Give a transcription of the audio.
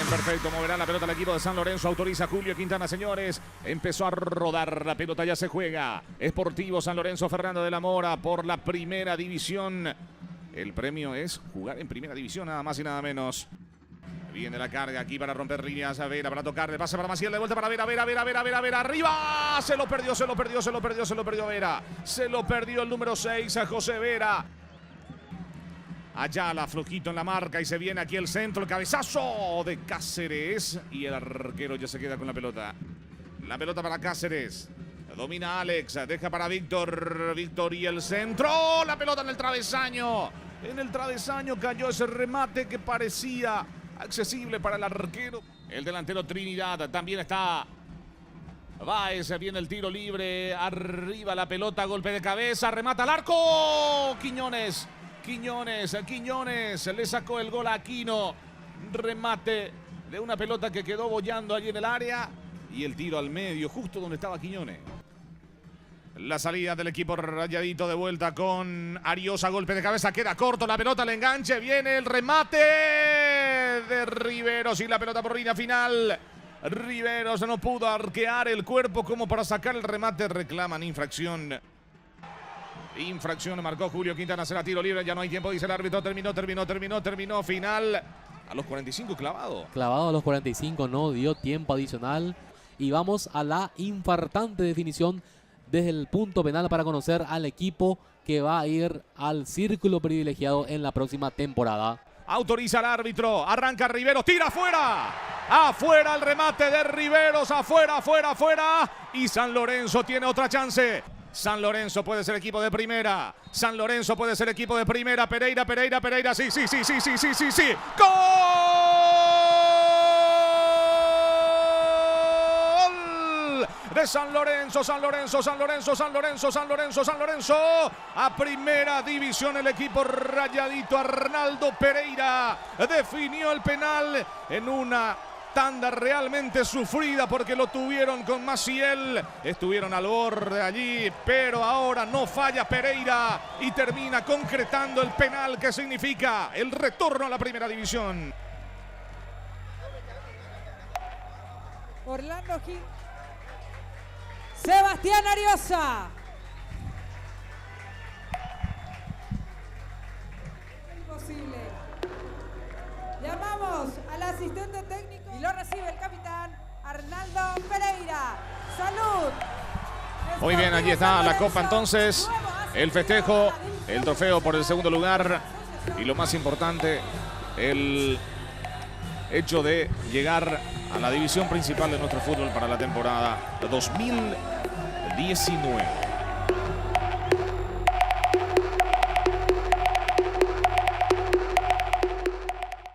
Perfecto, moverá la pelota el equipo de San Lorenzo, autoriza Julio Quintana, señores. Empezó a rodar, la pelota ya se juega. Sportivo San Lorenzo, Fernando de la Mora por la primera división. El premio es jugar en primera división, nada más y nada menos. Viene la carga aquí para romper líneas, a Vera para tocar, de pase para Maciel, de vuelta para Vera, Vera, arriba. Se lo perdió Vera. Se lo perdió el número 6 a José Vera. Ayala, flojito en la marca y se viene aquí el centro, el cabezazo de Cáceres y el arquero ya se queda con la pelota. La pelota para Cáceres, domina Alex, deja para Víctor y el centro, la pelota en el travesaño. En el travesaño cayó ese remate que parecía accesible para el arquero. El delantero Trinidad, también está Báez, viene el tiro libre, arriba la pelota, golpe de cabeza, remata al arco, Quiñones le sacó el gol a Aquino. Remate de una pelota que quedó boyando allí en el área. Y el tiro al medio, justo donde estaba Quiñones. La salida del equipo Rayadito de vuelta con Ariosa. Golpe de cabeza, queda corto la pelota, el enganche. Viene el remate de Riveros y la pelota por línea final. Riveros no pudo arquear el cuerpo como para sacar el remate. Reclaman infracción. Infracción, marcó Julio Quintana, será tiro libre, ya no hay tiempo, dice el árbitro, terminó, final, a los 45 clavado. Clavado a los 45, no dio tiempo adicional. Y vamos a la infartante definición desde el punto penal para conocer al equipo que va a ir al círculo privilegiado en la próxima temporada. Autoriza el árbitro, arranca Riveros, tira afuera. Afuera el remate de Riveros, afuera. Y San Lorenzo tiene otra chance. San Lorenzo puede ser equipo de primera. Pereira. Sí. ¡Gol! De San Lorenzo. A primera división el equipo Rayadito. Arnaldo Pereira definió el penal en una tanda realmente sufrida porque lo tuvieron con Maciel, estuvieron al borde allí, pero ahora no falla Pereira y termina concretando el penal que significa el retorno a la primera división. Orlando Gil, Sebastián Ariosa. Imposible. Llamamos al asistente técnico y lo recibe el capitán Arnaldo Pereira. ¡Salud! Muy bien, allí está la copa entonces, el festejo, el trofeo por el segundo lugar y lo más importante, el hecho de llegar a la división principal de nuestro fútbol para la temporada 2019.